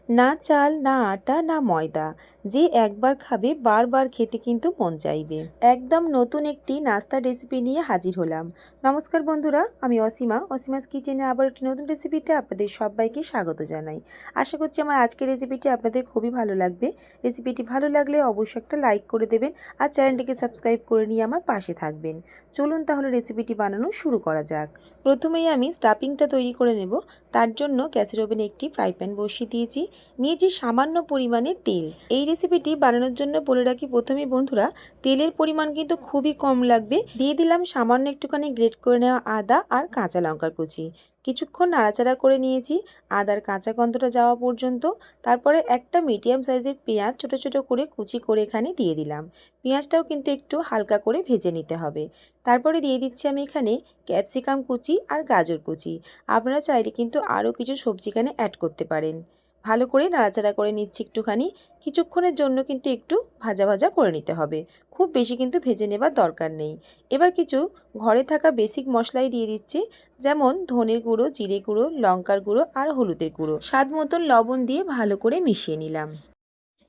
না চাল, না আটা, না ময়দা, যে একবার খাবে বারবার খেতে কিন্তু মন চাইবে। একদম নতুন একটি নাস্তার রেসিপি নিয়ে হাজির হলাম। নমস্কার বন্ধুরা, আমি অসীমাস কিচেনে আবার একটি নতুন রেসিপিতে আপনাদের সবাইকে স্বাগত জানাই। আশা করছি আমার আজকের রেসিপিটি আপনাদের খুবই ভালো লাগবে। রেসিপিটি ভালো লাগলে অবশ্যই একটা লাইক করে দেবেন আর চ্যানেলটিকে সাবস্ক্রাইব করে নিয়ে আমার পাশে থাকবেন। চলুন তাহলে রেসিপিটি বানানো শুরু করা যাক। প্রথমেই আমি স্টাফিংটা তৈরি করে নেব। তার জন্য গ্যাসের ওভেনে একটি ফ্রাই প্যান বসিয়ে নিয়েছি সামান্য পরিমাণে তেল। এই রেসিপিটি বানানোর জন্য বলে রাখি প্রথমেই বন্ধুরা, তেলের পরিমাণ কিন্তু খুবই কম লাগবে। দিয়ে দিলাম সামান্য একটুখানি গ্রেট করে নেওয়া আদা আর কাঁচা লঙ্কার কুচি। কিছুক্ষণ নাড়াচাড়া করে নিয়েছি আদার কাঁচা গন্ধটা যাওয়া পর্যন্ত। তারপরে একটা মিডিয়াম সাইজের পেঁয়াজ ছোট ছোট করে কুচি করে এখানে দিয়ে দিলাম। পেঁয়াজটাও কিন্তু একটু হালকা করে ভেজে নিতে হবে। তারপরে দিয়ে দিচ্ছি আমি এখানে ক্যাপসিকাম কুচি আর গাজর কুচি। আপনারা চাইলে কিন্তু আরও কিছু সবজি এখানে অ্যাড করতে পারেন। ভালো করে নাড়াচাড়া করে নিচ্ছি একটুখানি। কিছুক্ষণের জন্য কিন্তু একটু ভাজা ভাজা করে নিতে হবে, খুব বেশি কিন্তু ভেজে নেবার দরকার নেই। এবার কিছু ঘরে থাকা বেসিক মশলাই দিয়ে দিচ্ছি, যেমন ধনের গুঁড়ো, জিরে গুঁড়ো, লঙ্কার গুঁড়ো আর হলুদের গুঁড়ো। স্বাদ মতন লবণ দিয়ে ভালো করে মিশিয়ে নিলাম।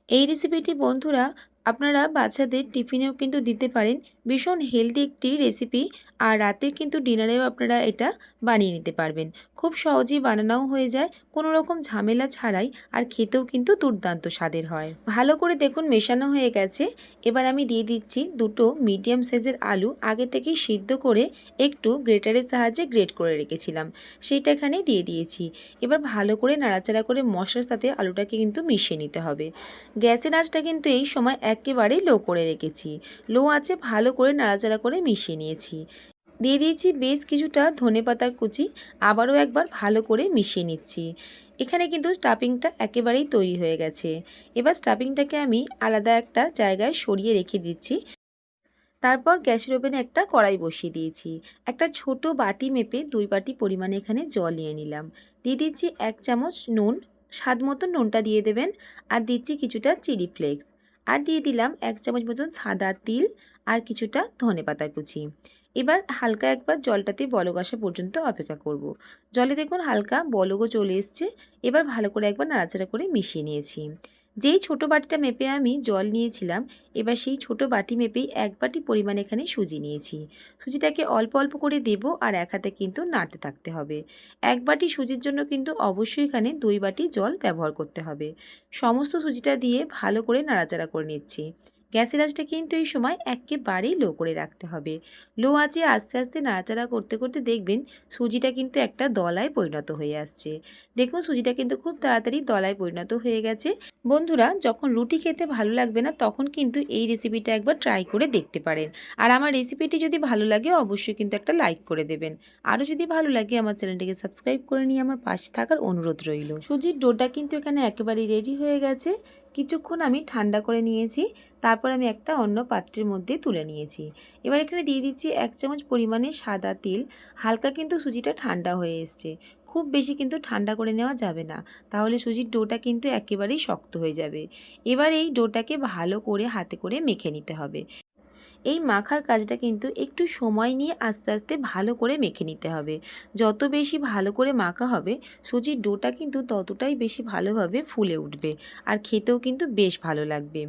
এই রেসিপিটি বন্ধুরা আপনারা বাচ্চাদের টিফিনেও কিন্তু দিতে পারেন। ভীষণ হেলদি একটি রেসিপি, আর রাতের কিন্তু ডিনারেও আপনারা এটা বানিয়ে নিতে পারবেন। খুব সহজেই বানানোও হয়ে যায়, কোনো রকম ঝামেলা ছাড়াই, আর খেতেও কিন্তু দুর্দান্ত স্বাদের হয়। ভালো করে দেখুন মেশানো হয়ে গেছে। এবার আমি দিয়ে দিচ্ছি দুটো মিডিয়াম সাইজের আলু, আগে থেকেই সিদ্ধ করে একটু গ্রেটারের সাহায্যে গ্রেট করে রেখেছিলাম, সেইটা এখানে দিয়ে দিয়েছি। এবার ভালো করে নাড়াচাড়া করে মশলার সাথে আলুটাকে কিন্তু মিশিয়ে নিতে হবে। গ্যাসের আঁচটা কিন্তু এই সময় একেবারেই লো করে রেখেছি। লো আঁচে ভালো করে নাড়াচাড়া করে মিশিয়ে নিয়েছি। দিয়ে দিয়েছি বেশ কিছুটা ধনেপাতার কুচি। আবারও একবার ভালো করে মিশিয়ে নিচ্ছি। এখানে কিন্তু স্টাফিংটা একেবারেই তৈরি হয়ে গেছে। এবার স্টাফিংটাকে আমি আলাদা একটা জায়গায় সরিয়ে রেখে দিচ্ছি। তারপর গ্যাসের ওভেনে একটা কড়াই বসিয়ে দিয়েছি। একটা ছোট বাটি মেপে 2 বাটি পরিমাণে এখানে জল নিয়ে নিলাম। দিয়ে দিচ্ছি 1 চামচ নুন, স্বাদ মতো নুনটা দিয়ে দেবেন। আর দিচ্ছি কিছুটা চিলি ফ্লেক্স। আর দিয়ে দিলাম 1 চামচ মতন সাদা তিল আর কিছুটা ধনেপাতা কুচি। এবার হালকা একবার জলটাতে বলক আসা পর্যন্ত অপেক্ষা করব। জলে দেখুন হালকা বলকও চলে এসছে। এবার ভালো করে একবার নাড়াচাড়া করে মিশিয়ে নিয়েছি। যেই ছোট বাটিটা মেপে আমি জল নিয়েছিলাম, এবার সেই ছোট বাটি মেপেই 1 বাটি পরিমাণ এখানে সুজি নিয়েছি। সুজিটাকে অল্প অল্প করে দেব, আর এক হাতে কিন্তু নাড়তে থাকতে হবে। 1 বাটি সুজির জন্য কিন্তু অবশ্যই এখানে 2 বাটি জল ব্যবহার করতে হবে। সমস্ত সুজিটা দিয়ে ভালো করে নাড়াচাড়া করে নিচ্ছি। গ্যাসের আঁচটা কিন্তু এই সময় একেবারেই লো করে রাখতে হবে। লো আঁচে আস্তে আস্তে নাড়াচাড়া করতে করতে দেখবেন সুজিটা কিন্তু একটা দলায় পরিণত হয়ে আসছে। দেখুন সুজিটা কিন্তু খুব তাড়াতাড়ি দলায় পরিণত হয়ে গেছে। বন্ধুরা, যখন রুটি খেতে ভালো লাগবে না তখন কিন্তু এই রেসিপিটা একবার ট্রাই করে দেখতে পারেন। আর আমার রেসিপিটি যদি ভালো লাগে অবশ্যই কিন্তু একটা লাইক করে দেবেন। আরও যদি ভালো লাগে আমার চ্যানেলটিকে সাবস্ক্রাইব করে নিয়ে আমার পাশে থাকার অনুরোধ রইল। সুজির ডোটা কিন্তু এখানে একেবারেই রেডি হয়ে গেছে। কিছুক্ষণ আমি ঠান্ডা করে নিয়েছি। তারপর আমি একটা অন্য পাত্রের মধ্যে তুলে নিয়েছি। এবার এখানে দিয়ে দিচ্ছি 1 চামচ পরিমাণে সাদা তিল। হালকা কিন্তু সুজিটা ঠান্ডা হয়ে এসছে, খুব বেশি কিন্তু ঠান্ডা করে নেওয়া যাবে না, তাহলে সুজির ডোটা কিন্তু একেবারেই শক্ত হয়ে যাবে। এবার এই ডোটাকে ভালো করে হাতে করে মেখে নিতে হবে। এই মাখার কাজটা কিন্তু একটু সময় নিয়ে আস্তে আস্তে ভালো করে মেখে নিতে হবে। যত বেশি ভালো করে মাখা হবে সুজির ডোটা কিন্তু ততটাই বেশি ভালোভাবে ফুলে উঠবে, আর খেতেও কিন্তু বেশ ভালো লাগবে।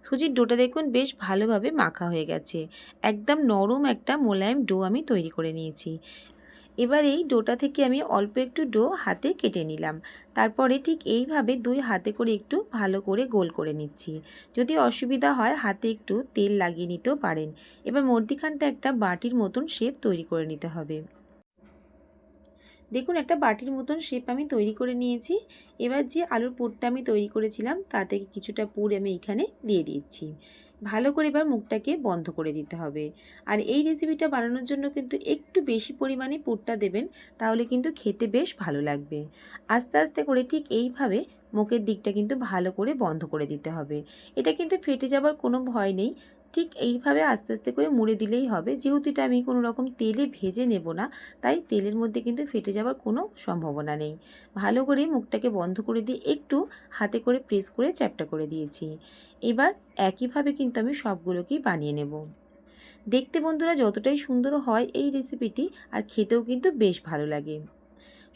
সুজির ডোটা দেখুন বেশ ভালোভাবে মাখা হয়ে গেছে। একদম নরম একটা মোলায়েম ডো আমি তৈরি করে নিয়েছি। এবার এই ডোটা থেকে আমি অল্প একটু ডো হাতে কেটে নিলাম। তারপরে ঠিক এইভাবে 2 হাতে করে একটু ভালো করে গোল করে নিচ্ছি। যদি অসুবিধা হয় হাতে একটু তেল লাগিয়ে নিতেও পারেন। এবার মধ্যিখানটা একটা বাটির মতন শেপ তৈরি করে নিতে হবে। দেখুন একটা বাটির মতন শেপ আমি তৈরি করে নিয়েছি। এবার যে আলুর পুরটা আমি তৈরি করেছিলাম তা থেকে কিছুটা পুর আমি এখানে দিয়ে দিচ্ছি। ভালো করে এবার মুখটাকে বন্ধ করে দিতে হবে। আর এই রেসিপিটা বানানোর জন্য কিন্তু একটু বেশি পরিমাণে পুরটা দেবেন, তাহলে কিন্তু খেতে বেশ ভালো লাগবে। আস্তে আস্তে করে ঠিক এইভাবে মুখের দিকটা কিন্তু ভালো করে বন্ধ করে দিতে হবে। এটা কিন্তু ফেটে যাবার কোনো ভয় নেই। ঠিক এইভাবে আস্তে আস্তে করে মুড়ে দিলেই হবে। যেহেতু এটা আমি কোনো রকম তেলে ভেজে নেব না, তাই তেলের মধ্যে কিন্তু ফেটে যাওয়ার কোনো সম্ভাবনা নেই। ভালো করে মুখটাকে বন্ধ করে দিয়ে একটু হাতে করে প্রেস করে চ্যাপ্টা করে দিয়েছি। এবার একইভাবে কিন্তু আমি সবগুলোকেই বানিয়ে নেব। দেখতে বন্ধুরা যতটাই সুন্দর হয় এই রেসিপিটি, আর খেতেও কিন্তু বেশ ভালো লাগে।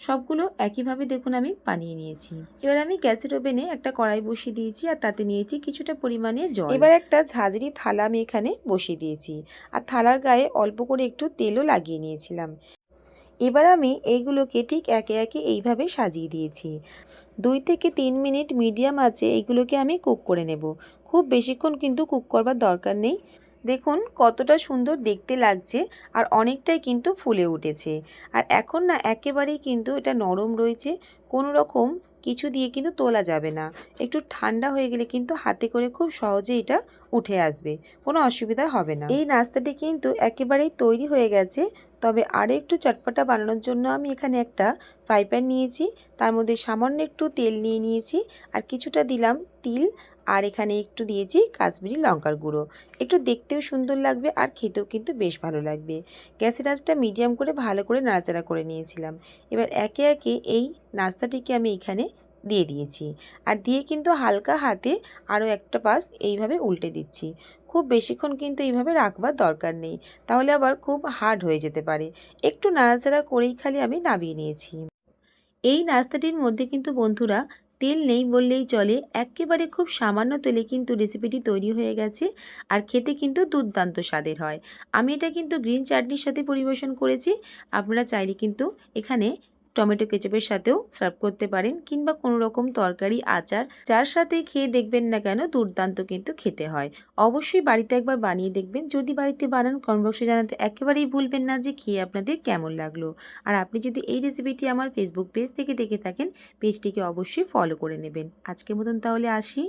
সবগুলো একইভাবে দেখুন আমি বানিয়ে নিয়েছি। এবার আমি গ্যাসের ওভেনে একটা কড়াই বসিয়ে দিয়েছি আর তাতে নিয়েছি কিছুটা পরিমাণে জল। এবার একটা ঝাঁঝরি থালা আমি এখানে বসিয়ে দিয়েছি আর থালার গায়ে অল্প করে একটু তেলও লাগিয়ে নিয়েছিলাম। এবার আমি এইগুলোকে ঠিক একে একে এইভাবে সাজিয়ে দিয়েছি। 2 থেকে 3 মিনিট মিডিয়াম আঁচে এইগুলোকে আমি কুক করে নেব। খুব বেশিক্ষণ কিন্তু কুক করবার দরকার নেই। দেখুন কতটা সুন্দর দেখতে লাগছে আর অনেকটাই কিন্তু ফুলে উঠেছে। আর এখন না একেবারেই কিন্তু এটা নরম রয়েছে, কোনো রকম কিছু দিয়ে কিন্তু তোলা যাবে না। একটু ঠান্ডা হয়ে গেলে কিন্তু হাতে করে খুব সহজে এটা উঠে আসবে, কোনো অসুবিধা হবে না। এই নাস্তাটি কিন্তু একেবারেই তৈরি হয়ে গেছে। তবে আরও একটু চটপটা বানানোর জন্য আমি এখানে একটা ফ্রাই প্যান নিয়েছি, তার মধ্যে সামান্য একটু তেল নিয়ে নিয়েছি আর কিছুটা দিলাম তিল আর এখানে একটু দিয়েছি কাশ্মীরি লঙ্কার গুঁড়ো। একটু দেখতেও সুন্দর লাগবে আর খেতেও কিন্তু বেশ ভালো লাগবে। গ্যাসের আঁচটা মিডিয়াম করে ভালো করে নাড়াচাড়া করে নিয়েছিলাম। এবার একে একে এই নাস্তাটিকে আমি এখানে দিয়ে দিয়েছি আর দিয়ে কিন্তু হালকা হাতে আরও একটা পাশ এইভাবে উল্টে দিচ্ছি। খুব বেশিক্ষণ কিন্তু এইভাবে রাখবার দরকার নেই, তাহলে আবার খুব হার্ড হয়ে যেতে পারে। একটু নাড়াচাড়া করেই খালি আমি নামিয়ে নিয়েছি। এই নাস্তাটির মধ্যে কিন্তু বন্ধুরা তেল নেই বললেই চলে, একেবারে খুব সামান্য তেলে কিন্তু রেসিপিটি তৈরি হয়ে গেছে আর খেতে কিন্তু দুর্দান্ত স্বাদের হয়। আমি এটা কিন্তু গ্রিন চাটনির সাথে পরিবেশন করেছি। আপনারা চাইলে কিন্তু এখানে টমেটো কেচাপের সাথেও সার্ভ করতে পারেন কিংবা কোনো রকম তরকারি আচার যার সাথে খেয়ে দেখবেন না কেন দুর্দান্ত কিন্তু খেতে হয়। অবশ্যই বাড়িতে একবার বানিয়ে দেখবেন। যদি বাড়িতে বানান কমেন্ট বক্সে জানাতে একেবারেই ভুলবেন না যে খেয়ে আপনাদের কেমন লাগলো। আর আপনি যদি এই রেসিপিটি আমার ফেসবুক পেজ থেকে দেখে থাকেন, পেজটিকে অবশ্যই ফলো করে নেবেন। আজকের মতন তাহলে আসি।